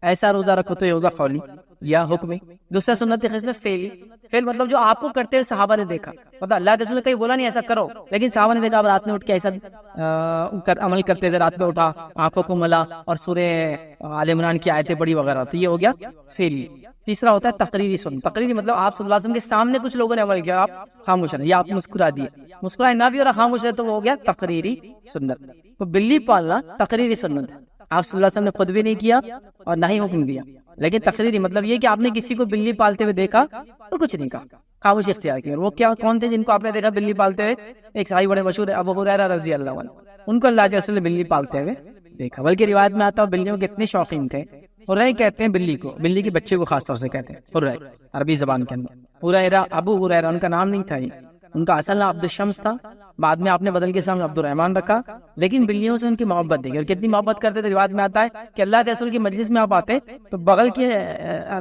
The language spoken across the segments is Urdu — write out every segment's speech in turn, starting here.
ایسا روزہ رکھو تو یہ ہوگا قولی یا حکمی. دوسرا سنت کی قسم فعلی. فعل مطلب جو آپ کو کرتے ہوئے صحابہ نے دیکھا. مطلب اللہ کے رسول نے کہیں بولا نہیں ایسا کرو، لیکن صحابہ نے دیکھا اب رات میں اٹھ کے ایسا عمل کرتے تھے، رات میں اٹھا، آنکھوں کو ملا اور سورہ آل عمران کی آیتیں پڑھی وغیرہ، تو یہ ہو گیا فعلی. تیسرا ہوتا ہے تقریری سنت. تقریری مطلب آپ صلی اللہ علیہ وسلم کے سامنے کچھ لوگوں نے عمل کیا، آپ خاموش رہے یا آپ مسکرا دیے، مسکرائے نہ بھی اور خاموش رہے تو وہ ہو گیا تقریری سنت. تو بلی پالنا تقریری سنت ہے. آپ صلی اللہ علیہ وسلم نے خود بھی نہیں کیا اور نہ ہی حکم دیا، لیکن تقریری مطلب یہ کہ آپ نے کسی کو بلی پالتے ہوئے دیکھا اور کچھ نہیں کہا، خاموشی اختیار کی. اور وہ کیا کون تھے جن کو آپ نے دیکھا بلی پالتے ہوئے؟ ایک صحابی بڑے مشہور ہے ابو ہریرہ رضی اللہ عنہ، ان کو اللہ کے رسول نے بلی پالتے ہوئے دیکھا. بلکہ روایت میں آتا ہے بلیوں کے اتنے شوقین تھے. ہریرہ کہتے ہیں بلی کو، بلی کے بچے کو خاص طور سے کہتے ہیں ہریرہ عربی زبان کے اندر. ہریرہ ابو ہریرہ ان کا نام نہیں تھا، ان کا اصل نام عبد الشمس تھا، بعد میں آپ نے بدل کے سامنے عبد الرحمن رکھا. لیکن بلیوں سے ان کی محبت دیکھی، اور کتنی محبت کرتے تھے. روایت میں آتا ہے کہ اللہ کے رسول کی مجلس میں آپ آتے تو بغل کے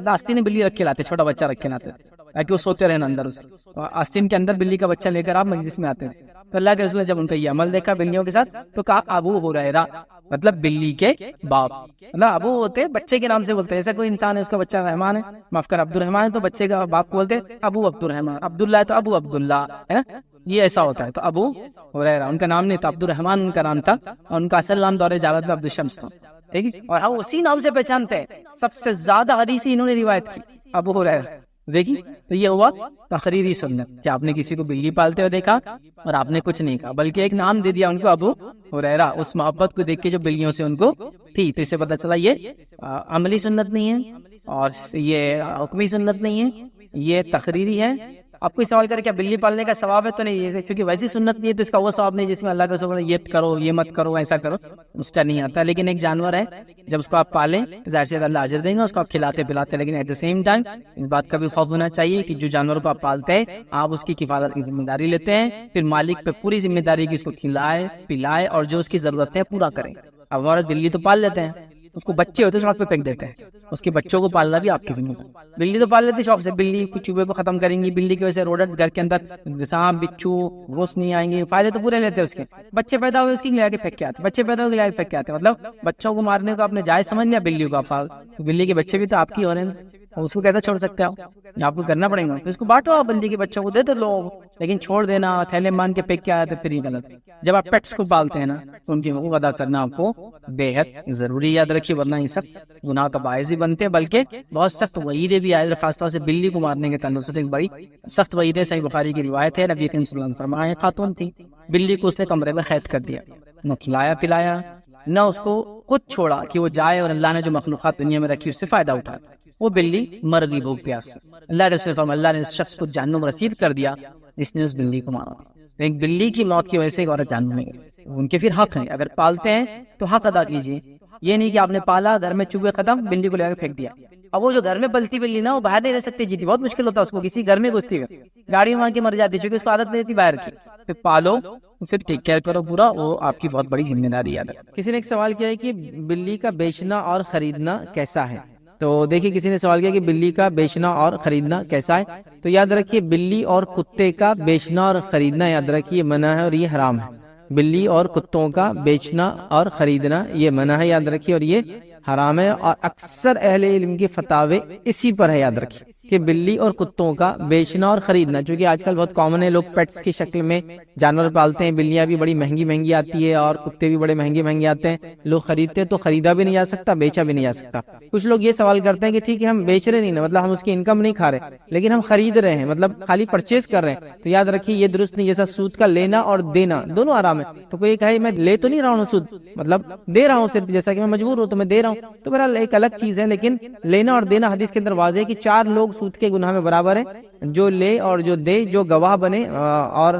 آستین میں بلی رکھ کے لاتے، چھوٹا بچہ رکھ کے لاتے تاکہ وہ سوتے رہے اندر، اس تو آستین کے اندر بلی کا بچہ لے کر آپ مجلس میں آتے تھے. تو اللہ کے رسول نے جب ان کا یہ عمل دیکھا بلیوں کے ساتھ تو کہا ابو ہریرہ، مطلب بلی کے باپ. مطلب ابو ہوتے بچے کے نام سے بولتے، ایسا کوئی انسان ہے اس کا بچہ رحمان ہے، معاف کر عبد الرحمان ہے تو بچے کا باپ کو بولتے ابو عبد الرحمان، عبداللہ ہے تو ابو عبداللہ ہے نا، یہ ایسا ہوتا ہے. تو ابو ہریرہ ان کا نام نہیں تھا، عبد الرحمان ان کا نام تھا، اور ان کا اصل نام دور جاوید میں عبد الشمس تھا. ٹھیک ہے، اور ہم اسی نام سے پہچانتے ہیں. سب سے زیادہ حدیث انہوں نے روایت کی ابو ہریرہ. دیکھیے تو یہ ہوا تقریری سنت کہ آپ نے کسی کو بلی پالتے ہوئے دیکھا اور آپ نے کچھ نہیں کہا، بلکہ ایک نام دے دیا ان کو ابو ہریرہ، اس محبت کو دیکھ کے جو بلیوں سے ان کو تھی. تو اس سے پتہ چلا یہ عملی سنت نہیں ہے اور یہ حکمی سنت نہیں ہے، یہ تقریری ہے. آپ کوئی سوال کرے کیا بلی پالنے کا ثواب ہے؟ تو نہیں، کیونکہ ویسی سنت نہیں ہے تو اس کا وہ ثواب نہیں جس میں اللہ کے رسول نے یہ کرو یہ مت کرو ایسا کرو، اس کا نہیں آتا. لیکن ایک جانور ہے، جب اس کو آپ پالیں ظاہر سے اللہ اجر دیں گے، اس کو آپ کھلاتے پلاتے، لیکن ایٹ دا سیم ٹائم اس بات کا بھی خوف ہونا چاہیے کہ جو جانور کو آپ پالتے ہیں آپ اس کی کفالت کی ذمہ داری لیتے ہیں، پھر مالک پہ پوری ذمہ داری کی اس کو کھلائے پلائے اور جو اس کی ضرورت ہے پورا کریں. اب عورت بلی تو پال لیتے ہیں، اس کو بچے ہوتے شوق پہ پھینک دیتے ہیں، اس کے بچوں کو پالنا بھی آپ کی ذمہ داری. بلی تو پال لیتے شوق سے، بلی کو چوہے کو ختم کریں گی، بلی کی وجہ سے روڈنٹ گھر کے اندر سانپ بچھو گھوس نہیں آئیں گے، فائدے تو پورے لیتے ہیں اس کے. بچے پیدا ہوئے اس کی لے کے پھینک کے آتے، بچے پیدا ہوئے لے کے پھینک کے آتے، مطلب بچوں کو مارنے کو آپ نے جائز سمجھ لیا بلیوں کا فال. بلی کے بچے بھی تو آپ کی ہو رہے ہیں، اس کو کیسا چھوڑ سکتے ہیں آپ کو کرنا پڑے گا. تو اس کو بانٹو، آپ بلی کے بچوں کو دے دو لوگ، لیکن چھوڑ دینا تھیلے مان کے پھینک کے آیا تو پھر یہ غلط. جب آپ پیٹس کو پالتے ہیں نا تو ان کی حقوق ادا کرنا آپ کو بے حد ضروری یاد رکھیے، ورنہ یہ سخت گناہ کا باعث ہی بنتے ہیں، بلکہ بہت سخت وعیدیں بھی آئے. خاص طور سے بلی کو مارنے کے تعلق سے ایک بڑی سخت وعید ہے. صحیح بخاری کی روایت ہے، نبی کریم صلی اللہ علیہ وسلم فرمایا خاتون تھی، بلی کو اس نے کمرے میں قید کر دیا، نہ کھلایا پلایا نہ اس کو خود چھوڑا کہ وہ جائے اور اللہ نے جو مخلوقات دنیا میں رکھی اس سے فائدہ اٹھائے. وہ بلی مر گئی بھوک پیاس سے. اللہ کے رسول فرمایا اللہ نے اس شخص کو جہنم رسید کر دیا جس نے اس بلی کو مارا. ایک بلی کی موت کی وجہ سے ایک عورت جہنم میں گئی. ان کے پھر حق ہیں، اگر پالتے ہیں تو حق ادا کیجیے. یہ نہیں کہ آپ نے پالا گھر میں چوہے ختم بلی کو لے کر پھینک دیا. اب وہ جو گھر میں پلتی بلی نا وہ باہر نہیں رہ سکتی، جیتی بہت مشکل ہوتا ہے اس کو، کسی گھر میں گھستی ہوئی گاڑی وہاں کی مر جاتی چونکہ اس کو عادت نہیں تھی باہر کی. پھر پالو اسے ٹیک کیئر کرو پورا، وہ آپ کی بہت بڑی ذمہ داری ہے. کسی نے ایک سوال کیا ہے کہ بلی کا بیچنا اور خریدنا کیسا ہے؟ تو دیکھیے کسی نے سوال کیا کہ بلی کا بیچنا اور خریدنا کیسا ہے. تو یاد رکھیے بلی اور کتے کا بیچنا اور خریدنا یاد رکھیے منع ہے اور یہ حرام ہے. بلی اور کتوں کا بیچنا اور خریدنا یہ منع ہے یاد رکھیے، اور یہ حرام ہے. اور اکثر اہل علم کے فتاوے اسی پر ہے یاد رکھیے کہ بلی اور کتوں کا بیچنا اور خریدنا، چونکہ آج کل بہت کامن ہے، لوگ پیٹس کی شکل میں جانور پالتے ہیں. بلیاں بھی بڑی مہنگی مہنگی آتی ہے اور کتے بھی بڑے مہنگے مہنگے آتے ہیں. لوگ خریدتے ہیں تو خریدا بھی نہیں جا سکتا، بیچا بھی نہیں جا سکتا. کچھ لوگ یہ سوال کرتے ہیں کہ ٹھیک ہے ہم بیچ رہے نہیں نا، مطلب ہم اس کی انکم نہیں کھا رہے لیکن ہم خرید رہے ہیں، مطلب خالی پرچیز کر رہے ہیں. تو یاد رکھیے یہ درست نہیں. جیسا سود کا لینا اور دینا دونوں حرام ہے. تو کوئی کہے میں لے تو نہیں رہا ہوں سود، مطلب دے رہا ہوں صرف، جیسا کہ میں مجبور ہوں تو میں دے رہا ہوں، تو میرا ایک الگ چیز ہے. لیکن لینا اور دینا حدیث کے اندر واضح ہے کہ 4 لوگ سود کے گناہ میں برابر ہیں، جو لے اور جو دے، جو گواہ بنے اور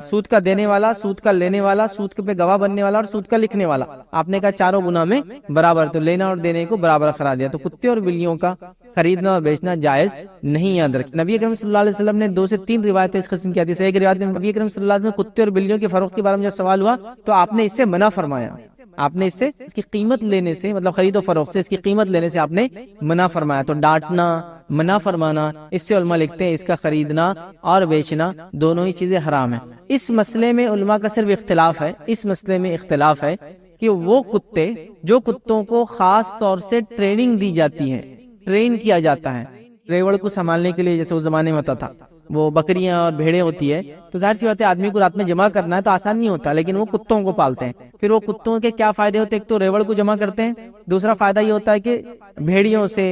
سود کا دینے والا، سود کا لینے والا، سود پہ گواہ بننے والا اور سود کا لکھنے والا. آپ نے کہا چاروں گناہ میں برابر، تو لینا اور دینے کو برابر قرار دیا. تو کتے اور بلیوں کا خریدنا اور بیچنا جائز نہیں یاد رکھیں. نبی اکرم صلی اللہ علیہ وسلم نے 2 سے 3 روایتیں اس قسم کی حدیث ہے. ایک روایت میں نبی اکرم صلی اللہ علیہ وسلم کتے اور بلیوں کے فروخت کے بارے میں جب سوال ہوا تو آپ نے اس سے منع فرمایا. آپ نے اس کی قیمت لینے سے، مطلب خرید و فروخت سے اس کی قیمت لینے سے آپ نے منع فرمایا. تو ڈانٹنا، منع فرمانا، اس سے علماء لکھتے ہیں اس کا خریدنا اور بیچنا دونوں ہی چیزیں حرام ہیں. اس مسئلے میں علماء کا صرف اختلاف ہے، اس مسئلے میں اختلاف ہے کہ وہ کتے جو کتوں کو خاص طور سے ٹریننگ دی جاتی ہے، ٹرین کیا جاتا ہے ریوڑ کو سنبھالنے کے لیے، جیسے اس زمانے میں ہوتا تھا وہ بکریاں اور بھیڑیں ہوتی ہے، تو ظاہر سی بات ہے آدمی کو رات میں جمع کرنا ہے تو آسان نہیں ہوتا، لیکن وہ کتوں کو پالتے ہیں۔ پھر وہ کتوں کے کیا فائدے ہوتے ہیں؟ ایک تو ریوڑ کو جمع کرتے ہیں، دوسرا فائدہ یہ ہوتا ہے کہ بھیڑیوں سے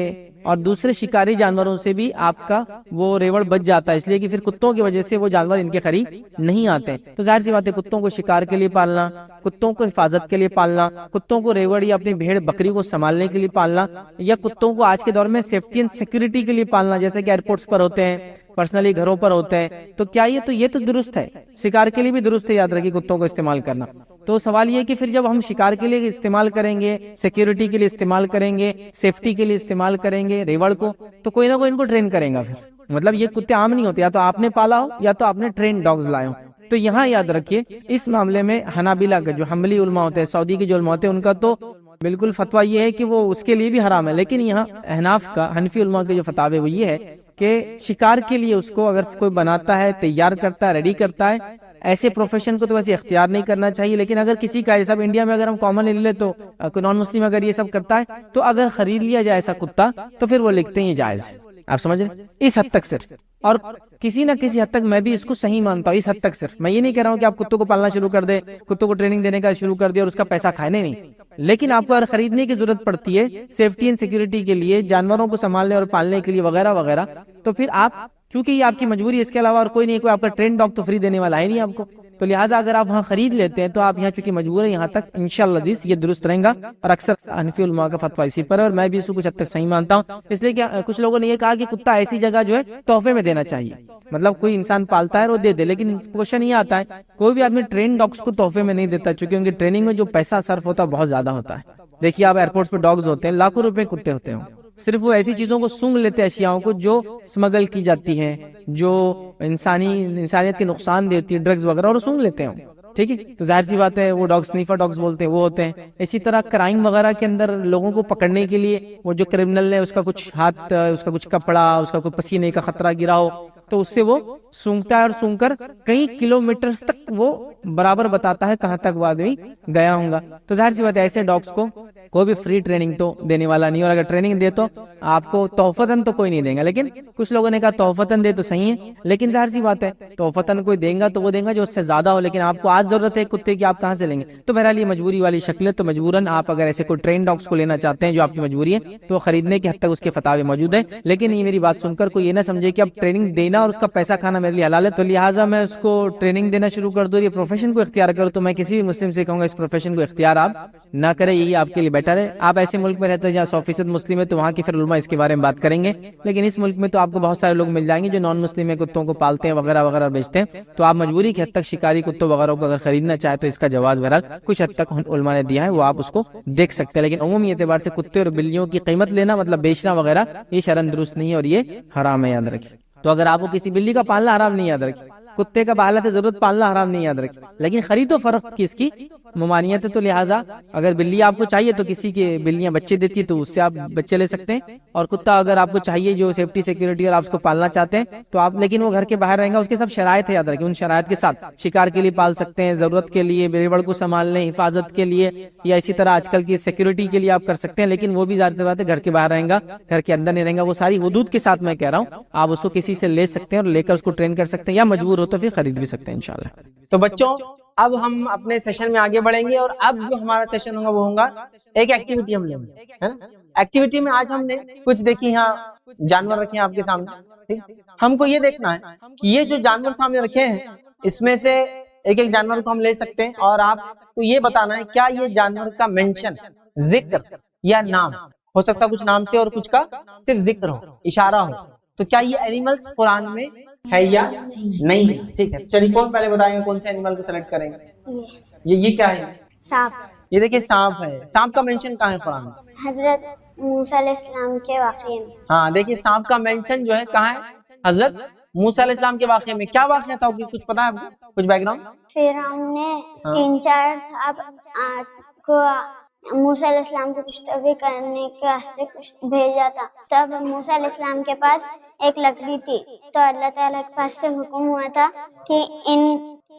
اور دوسرے شکاری جانوروں سے بھی آپ کا وہ ریوڑ بچ جاتا ہے، اس لیے کہ پھر کتوں کی وجہ سے وہ جانور ان کے قریب نہیں آتے۔ تو ظاہر سی بات ہے کتوں کو شکار کے لیے پالنا، کتوں کو حفاظت کے لیے پالنا، کتوں کو ریوڑ یا اپنی بھیڑ بکری کو سنبھالنے کے لیے پالنا، یا کتوں کو آج کے دور میں سیفٹی اینڈ سیکورٹی کے لیے پالنا، جیسے کہ ایئرپورٹس پر ہوتے ہیں، پرسنلی گھروں پر ہوتے ہیں، تو کیا یہ تو درست ہے، شکار کے لیے بھی درست ہے، یاد رکھیے کتوں کو استعمال کرنا۔ تو سوال یہ کہ پھر جب ہم شکار کے لیے استعمال کریں گے، سیکیورٹی کے لیے استعمال کریں گے، سیفٹی کے لیے استعمال کریں گے ریوڑ کو، تو کوئی نہ کوئی ان کو ٹرین کرے گا۔ پھر مطلب یہ کتے عام نہیں ہوتے، یا تو آپ نے پالا ہو یا تو آپ نے ٹرین ڈاگز لائے ہو۔ تو یہاں یاد رکھیے اس معاملے میں حنابلہ کا جو حنبلی علماء ہوتے ہیں، سعودی کے جو علماء ہوتے ہیں، ان کا تو بالکل فتویٰ یہ ہے کہ وہ اس کے لیے بھی حرام ہے، لیکن یہاں احناف کا، حنفی علماء کے جو فتاوی وہ یہ ہے کہ شکار کے لیے اس کو اگر کوئی بناتا ہے، تیار کرتا ہے، ریڈی کرتا ہے، ایسے پروفیشن کو تو ویسے اختیار نہیں کرنا چاہیے، لیکن اگر کسی کا جیسا انڈیا میں اگر ہم کامن لے لیں تو کوئی نان مسلم اگر یہ سب کرتا ہے تو اگر خرید لیا جائے ایسا کتا تو پھر وہ لکھتے ہیں یہ جائز ہے۔ آپ سمجھ رہے اس حد تک صرف، اور کسی نہ کسی حد تک میں بھی اس کو صحیح مانتا ہوں، اس حد تک صرف میں یہ نہیں کہہ رہا ہوں کہ آپ کتوں کو پالنا شروع کر دیں، کتوں کو ٹریننگ دینے کا شروع کر دیں اور اس کا پیسہ کھانے نہیں، لیکن آپ کو اگر خریدنے کی ضرورت پڑتی ہے سیفٹی اینڈ سیکورٹی کے لیے، جانوروں کو سنبھالنے اور پالنے کے لیے وغیرہ وغیرہ، تو پھر آپ چونکہ یہ آپ کی مجبوری ہے، اس کے علاوہ اور کوئی نہیں، کوئی آپ کا ٹرین ڈاگ تو فری دینے والا ہے نہیں آپ کو، تو لہٰذا اگر آپ وہاں خرید لیتے ہیں تو آپ یہاں چونکہ مجبور ہیں، یہاں تک انشاءاللہ یہ درست رہیں گا، اور اکثر حنفی علماء کا فتویٰ اسی پر ہے، اور میں بھی اس کو کچھ حد تک صحیح مانتا ہوں، اس لیے کہ کچھ لوگوں نے یہ کہا کہ کتا ایسی جگہ جو ہے تحفے میں دینا چاہیے، مطلب کوئی انسان پالتا ہے اور وہ دے دے، لیکن کوشچن یہ آتا ہے کوئی بھی آدمی ٹرین ڈاگس کو تحفے میں نہیں دیتا، چونکہ ان کی ٹریننگ میں جو پیسہ صرف ہوتا ہے بہت زیادہ ہوتا ہے۔ دیکھیے آپ ایئرپورٹس پہ ڈاگز ہوتے ہیں، لاکھوں روپے کتے ہوتے ہیں، صرف وہ ایسی چیزوں کو سونگھ لیتے ہیں، اشیاءوں کو جو سمگل کی جاتی ہیں، جو انسانیت کے نقصان دیتی ہے، ڈرگز وغیرہ، اور سونگھ لیتے ہیں، ٹھیک ہے۔ تو ظاہر سی بات ہے وہ ڈاگ سنیفر ڈاگز بولتے ہیں وہ ہوتے ہیں۔ اسی طرح کرائم وغیرہ کے اندر لوگوں کو پکڑنے کے لیے وہ جو کرمنل ہے اس کا کچھ ہاتھ، اس کا کچھ کپڑا، اس کا کوئی پسینے کا خطرہ گرا ہو تو اس سے وہ سونگتا ہے، اور سونگ کر کئی کلومیٹرز تک وہ برابر بتاتا ہے کہاں تک وہ آدمی گیا ہوں گا۔ تو ظاہر سی بات ہے ایسے ڈاگز کو کوئی بھی فری ٹریننگ تو دینے والا نہیں، اور اگر ٹریننگ دے تو آپ کو تحفتاً تو کوئی نہیں دے گا، لیکن کچھ لوگوں نے کہا تحفتاً دے تو صحیح ہے، لیکن ظاہر سی بات ہے تحفتاً کوئی دے گا تو وہ دے گا جو اس سے زیادہ ہو، لیکن آپ کو آج ضرورت ہے کتے کی، آپ کہاں سے لیں گے؟ تو بہرحال یہ مجبوری والی شکل ہے، تو مجبوراً آپ اگر ایسے کوئی ٹرین ڈاگس کو لینا چاہتے ہیں جو آپ کی مجبوری ہے تو خریدنے کی حد تک اس کے فتاوے موجود ہیں، لیکن یہ میری بات سن کر کوئی یہ نہ سمجھے کہ اب ٹریننگ دینا اور اس کا پیسہ کھانا میرے لیے حلال ہے تو لہٰذا میں اس کو ٹریننگ دینا شروع کر دوں، یہ پروفیشن کو اختیار کروں، تو میں کسی بھی مسلم سے کہوں گا اس پروفیشن کو اختیار آپ نہ کریں، یہی آپ کے لیے بیٹر ہے۔ آپ ایسے ملک میں رہتے ہیں جہاں 100% مسلم ہے تو وہاں کے پھر علماء اس کے بارے میں بات کریں گے، لیکن اس ملک میں تو آپ کو بہت سارے لوگ مل جائیں گے جو نان مسلم ہے، کتوں کو پالتے ہیں وغیرہ وغیرہ بیچتے ہیں، تو آپ مجبوری کی حد تک شکاری کتوں وغیرہ کو اگر خریدنا چاہے تو اس کا جواز بہرحال کچھ حد تک علماء نے دیا ہے، وہ آپ اس کو دیکھ سکتے ہیں، لیکن عمومی اعتبار سے کتے اور بلیوں کی قیمت لینا مطلب بیچنا وغیرہ یہ شرعاً درست نہیں ہے اور یہ حرام ہے، یاد رکھیے۔ تو اگر آپ کو کسی بلی کا پالنا حرام نہیں، یاد رکھیے، کتے کا بحالت ضرورت پالنا حرام نہیں، یاد رکھیے، لیکن خرید و فروخت کی اس کی ممانعت ہے، تو لہٰذا اگر بلی آپ کو چاہیے تو کسی کے بلیاں بچے دیتی ہے تو اس سے آپ بچے لے سکتے ہیں، اور کتا اگر آپ کو چاہیے جو سیفٹی سیکورٹی اور آپ اس کو پالنا چاہتے ہیں تو آپ، لیکن وہ گھر کے باہر رہیں گا، اس کے سب شرائط ہے، یاد رکھیں، ان شرائط کے ساتھ شکار کے لیے پال سکتے ہیں، ضرورت کے لیے، بیڑ کو سنبھالنے، حفاظت کے لیے، یا اسی طرح آج کل کی سیکورٹی کے لیے آپ کر سکتے ہیں، لیکن وہ بھی ظاہر بات ہے گھر کے باہر رہیں گا، گھر کے اندر نہیں رہیں گا، وہ ساری حدود کے ساتھ میں کہہ رہا ہوں، آپ اس کو کسی سے لے سکتے ہیں اور لے کر اس کو ٹرین کر سکتے ہیں، یا مجبور ہو تو پھر خرید بھی سکتے ہیں انشاءاللہ۔ تو بچوں اب ہم اپنے سیشن میں آگے بڑھیں گے، اور اب جو ہمارا سیشن ہوگا وہ ہوگا ایک ایکٹیویٹی ہم لیں گے، ہے نا۔ ایکٹیویٹی میں آج ہم نے کچھ دیکھی، یہاں جانور رکھے ہیں آپ کے سامنے، ہم کو یہ دیکھنا ہے کہ یہ جو جانور سامنے رکھے ہیں اس میں سے ایک ایک جانور کو ہم لے سکتے ہیں، اور آپ کو یہ بتانا ہے کیا یہ جانور کا مینشن، ذکر یا نام ہو سکتا، کچھ نام سے اور کچھ کا صرف ذکر ہو، اشارہ ہو، تو کیا یہ اینیملز قرآن میں ہے یا نہیں ہے؟ ٹھیک ہے، چلیے کون پہلے بتائیں گے کون سے اینیمل کو سلیکٹ کریں گے؟ یہ کیا ہے؟ سانپ۔ یہ دیکھیں سانپ ہے، سانپ کا مینشن کہاں ہے قرآن میں؟ حضرت موسیٰ علیہ السلام کے واقعے میں۔ ہاں دیکھیے سانپ کا مینشن جو ہے کہاں ہے؟ حضرت موسیٰ علیہ السلام کے واقعے میں۔ کیا واقعہ تھا کچھ پتا ہے آپ کو؟ کچھ بیک گراؤنڈ؟ فرعون نے 3-4 سانپ کو موسیٰ علیہ السلام کو گفتگو کرنے کے واسطے بھیجا تھا، تب موسیٰ علیہ السلام کے پاس ایک لکڑی تھی، تو اللہ تعالیٰ کے پاس سے حکم ہوا تھا کہ ان